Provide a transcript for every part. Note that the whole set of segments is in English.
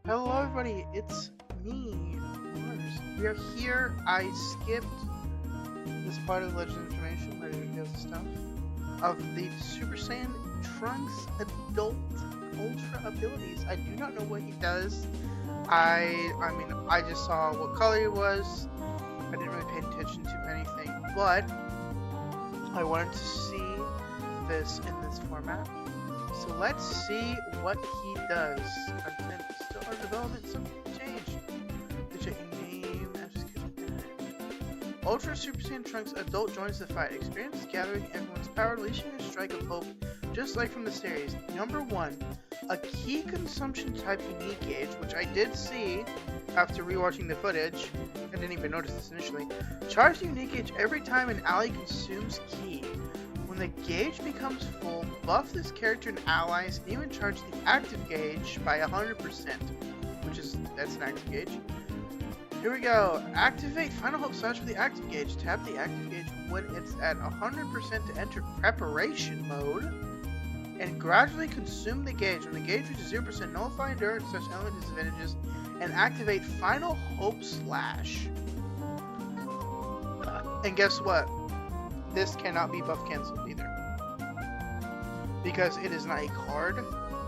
Hello everybody, it's me, Mars. We are here. I skipped this part of the Legend information where it does the stuff of the Super Saiyan Trunks adult ultra abilities. I do not know what he does. I mean I just saw what color he was. I didn't really pay attention to anything, but I wanted to see this in this format. So let's see what he does. Content is still under development, something changed. The checking name, Ultra Super Saiyan Trunks adult joins the fight. Experience gathering everyone's power, unleashing a strike of hope, just like from the series. Number 1, a key consumption type unique gauge, which I did see after rewatching the footage. I didn't even notice this initially. Charge the unique gauge every time an ally consumes ki. When the gauge becomes full, buff this character and allies, and even charge the active gauge by 100%, that's an active gauge. Here we go. Activate Final Hope Slash for the active gauge. Tap the active gauge when it's at 100% to enter preparation mode, and gradually consume the gauge. When the gauge reaches 0%, nullify endurance / element disadvantages, and activate Final Hope Slash. And guess what? This cannot be buff cancelled either, because it is not a card,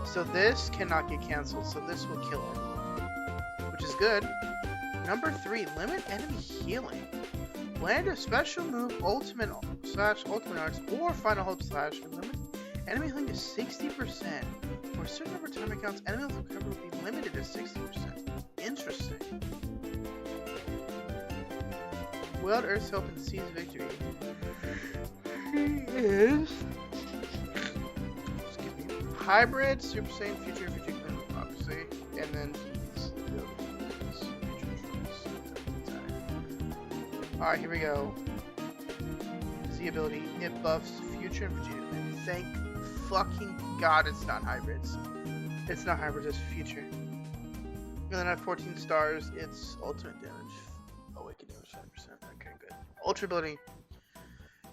so this cannot get cancelled, so this will kill it, which is good. Number 3, limit enemy healing. Land a special move, ultimate arts, or Final Hope Slash, and limit enemy healing to 60%. For a certain number of time accounts, enemy health recovery will be limited to 60%. Interesting. Wield Earth's help and seize victory. He is hybrid, Super Saiyan, Future, obviously, and then he's Alright, here we go. Z ability, it buffs Future and Vegeta. Thank fucking god it's not hybrids. It's not hybrids, it's Future. And then at 14 stars, it's ultimate damage. Awaken damage 5%. Okay, good. Ultra ability.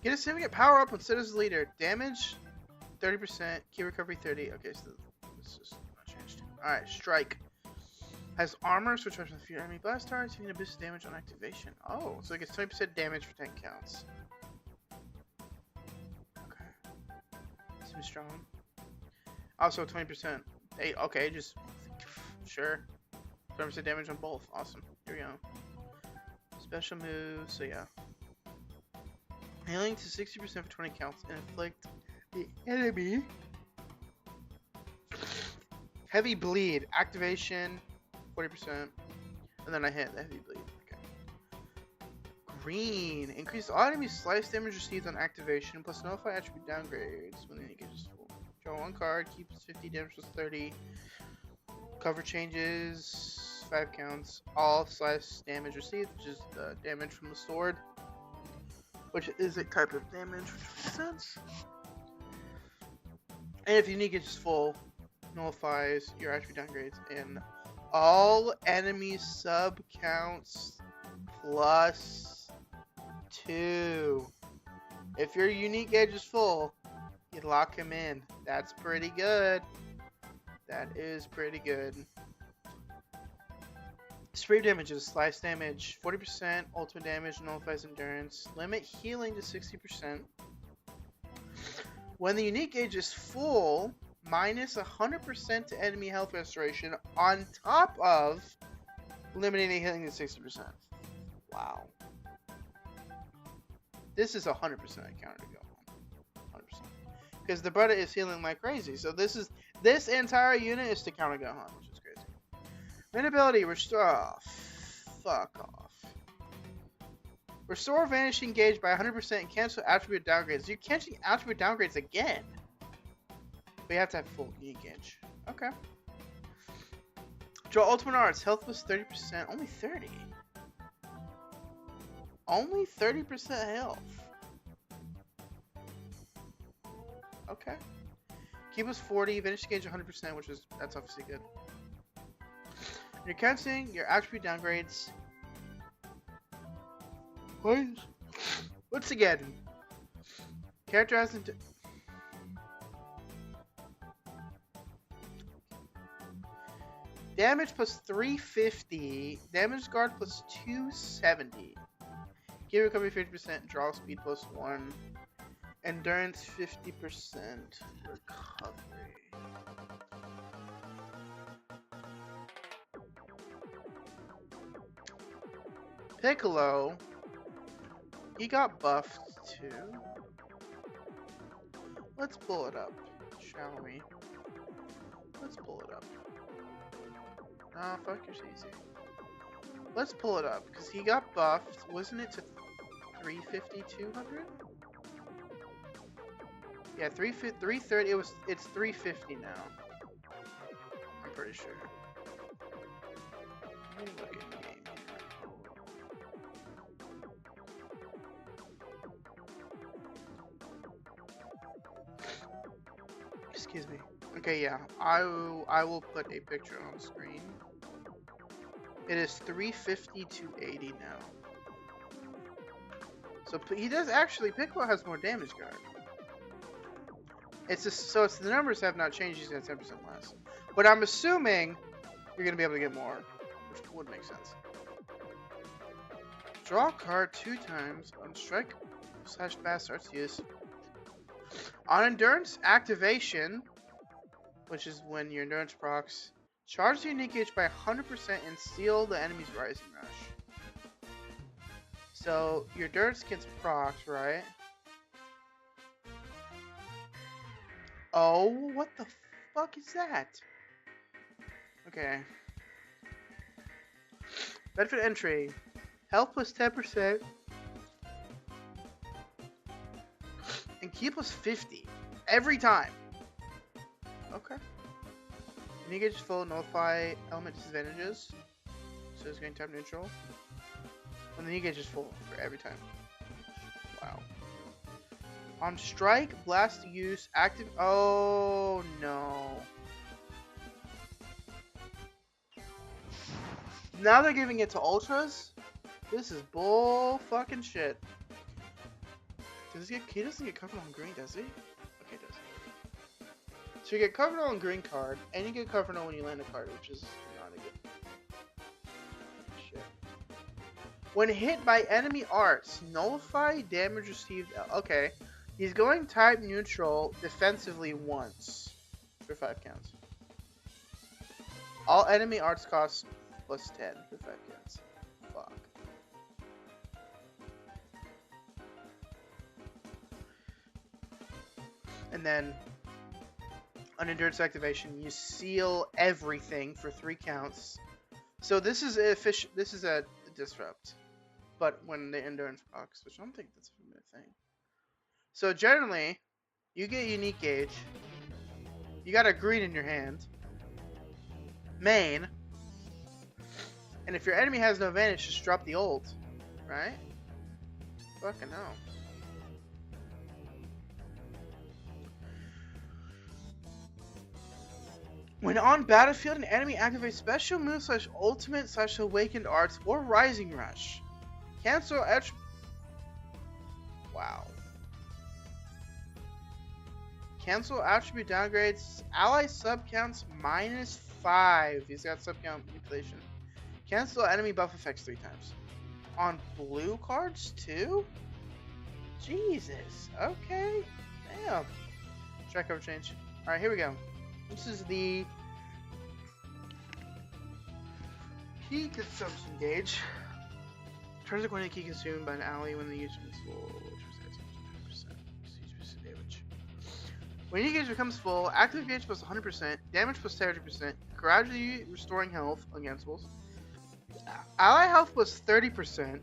Get a significant power up when set as leader. Damage 30%, key recovery 30. Okay, so this is not changed. Alright, strike. Has armor, switch weapons with your enemy blast targets, you can boost damage on activation. Oh, so it gets 20% damage for 10 counts. Okay. Seems strong. Also 20%. Hey, okay, just sure. 20% damage on both. Awesome. Here we go. Special moves, so yeah. Healing to 60% for 20 counts and inflict the enemy heavy bleed. Activation 40%. And then I hit the heavy bleed. Okay. Green. Increase all enemies slice damage received on activation plus nullify attribute downgrades when the engage is full. Draw 1 card, keeps 50 damage plus 30. Cover changes 5 counts. All slice damage received, which is the damage from the sword, which is a type of damage, which makes sense. And if unique is full, nullifies your attribute downgrades and all enemy sub counts plus 2. If your unique gauge is full, you lock him in. That's pretty good. That is pretty good. Spray damages, slice damage, 40%, ultimate damage, nullifies endurance, limit healing to 60%. When the unique gauge is full, minus 100% to enemy health restoration on top of limiting the healing to 60%. Wow. This is 100% counter to go on. 100%. Because the Bretta is healing like crazy. So this entire unit is to counter Gohan, which is crazy. Main ability, restore. Oh, fuck off. Restore vanishing gauge by 100% and cancel attribute downgrades. You're canceling attribute downgrades again. But you have to have full unique gauge. Okay. Draw ultimate arts. Health was 30%. Only 30. Only 30% health. Okay. Key was 40. Vanish gauge 100%, that's obviously good. You're canceling your attribute downgrades. Once again, character hasn't. Damage plus 350. Damage guard plus 270. Gear recovery 50%. Draw speed plus 1. Endurance 50%. Recovery. Piccolo. He got buffed too. Let's pull it up, shall we? Let's pull it up. Ah, fuck your CC. Let's pull it up, because he got buffed. Wasn't it to 350, 200? Yeah, 330. It's 350 now. I'm pretty sure. Let me look at the game here. Excuse me. Okay, yeah. I will put a picture on screen. It is 350 to 80 now. So he does actually. Piccolo has more damage guard. It's just, so it's the numbers have not changed. He's got 10% less. But I'm assuming you're gonna be able to get more, which would make sense. Draw a card 2 times on strike / fast starts use. On endurance activation, which is when your endurance procs, charge the unique gauge by 100% and seal the enemy's rising rush. So your endurance gets procs, right? Oh, what the fuck is that? Okay. Benefit entry. Health plus 10%. And key plus 50. Every time. Okay. Unique gauge is full. Nullify element disadvantages. So it's going to type neutral. When the unique gauge is full for every time. Wow. On strike, blast use, active. Oh no. Now they're giving it to ultras? This is bull fucking shit. Does he doesn't get covered on green, does he? Okay, he does. So you get covered on green card, and you get covered on when you land a card, which is not a good shit. When hit by enemy arts, nullify damage received. Okay. He's going type neutral defensively once for 5 counts. All enemy arts cost plus 10 for 5 counts. Fuck. And then on endurance activation, you seal everything for 3 counts. So this is a disrupt, but when the endurance procs, which I don't think that's a thing. So generally, you get unique gauge. You got a green in your hand. Main. And if your enemy has no advantage, just drop the ult. Right? Fucking hell. When on battlefield, an enemy activates special move / ultimate / awakened arts or rising rush. Cancel edge. Wow. Cancel attribute downgrades. Ally sub counts -5. He's got sub count manipulation. Cancel enemy buff effects 3 times. On blue cards too? Jesus. Okay. Damn. Strike over change. Alright, here we go. This is the key consumption gauge. Turns are going to key consumed by an ally when the user is full, which was 10% damage. When your gauge becomes full, active gauge plus 100%, damage plus 30%, gradually restoring health against wolves. Ally health plus 30%,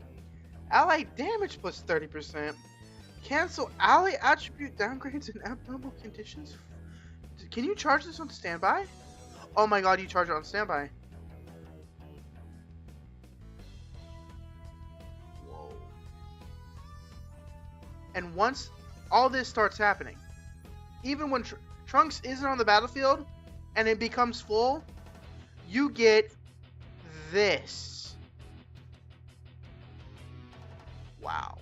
ally damage plus 30%, cancel ally attribute downgrades in abnormal conditions. Can you charge this on standby? Oh my god, you charge it on standby. Whoa. And once all this starts happening, even when Trunks isn't on the battlefield and it becomes full, you get this. Wow.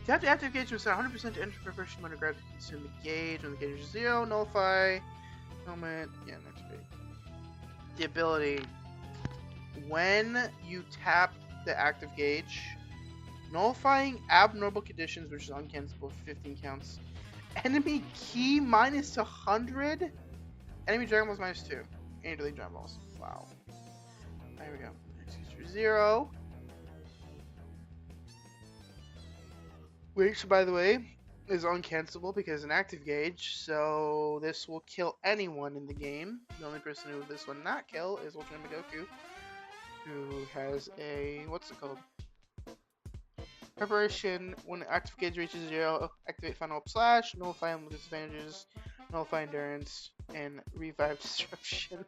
You have to activate gauge with 100% to enter preparation when a grab to consume the gauge. When the gauge is 0, nullify Helmet, yeah, next page. The ability, when you tap the active gauge, nullifying abnormal conditions, which is uncancelable for 15 counts. Enemy key minus 100. Enemy Dragon Balls minus 2. Any delete Dragon Balls. Wow. There we go. Executor 0. Which, by the way, is uncancelable because an active gauge, so this will kill anyone in the game. The only person who this will not kill is Ultra Goku, who has a, what's it called? Preparation, when active gauge reaches 0, activate Final Slash, nullify him with disadvantages, nullify endurance, and revive disruption.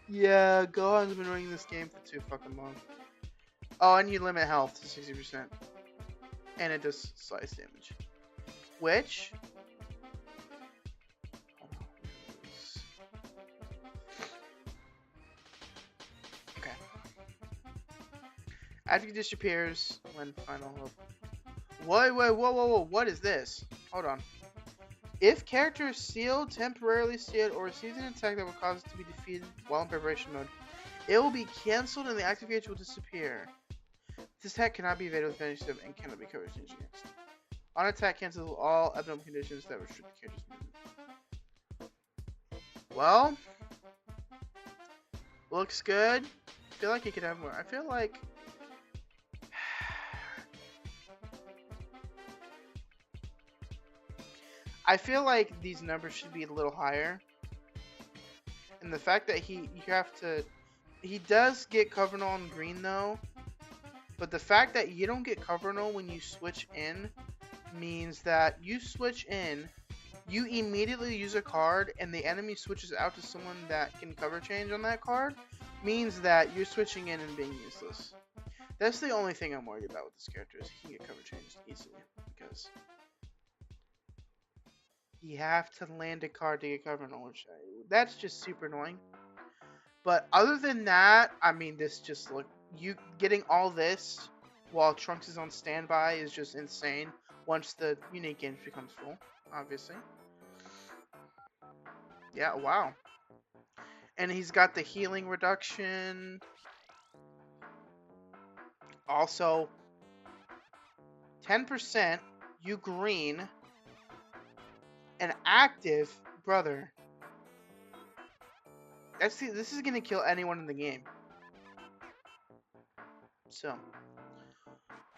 Yeah, Gohan's been running this game for too fucking long. Oh, and you limit health to 60%. And it does slice damage. Which... Okay. Active disappears when final health. Wait, whoa, what is this? Hold on. If character is sealed, temporarily sealed, or receives an attack that will cause it to be defeated while in preparation mode, it will be cancelled and the active gauge will disappear. This attack cannot be evaded with advantage and cannot be covered against. On attack, cancels all abnormal conditions that restrict the character's movement. Well, looks good. I feel like he could have more. I feel like... I feel like these numbers should be a little higher. And the fact that he does get Covenant on green though. But the fact that you don't get Covenant when you switch in means that you switch in, you immediately use a card, and the enemy switches out to someone that can cover change on that card, means that you're switching in and being useless. That's the only thing I'm worried about with this character, is he can get cover changed easily, because you have to land a card to get Covenant, which that's just super annoying. But other than that, I mean, this just look, you getting all this while Trunks is on standby is just insane. Once the unique game becomes full, obviously. Yeah, wow. And he's got the healing reduction. Also, 10%, you green, and active, brother. This is gonna kill anyone in the game. So,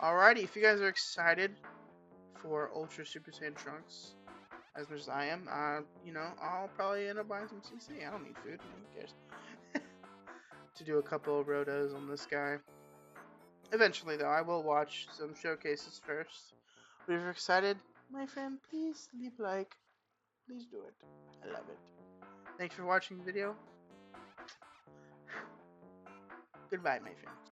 alrighty, if you guys are excited for Ultra Super Saiyan Trunks, as much as I am, you know, I'll probably end up buying some CC. I don't need food. Who cares? To do a couple of rotos on this guy. Eventually, though, I will watch some showcases first. But if you're excited, my friend, please leave a like. Please do it. I love it. Thanks for watching the video. Goodbye, my friend.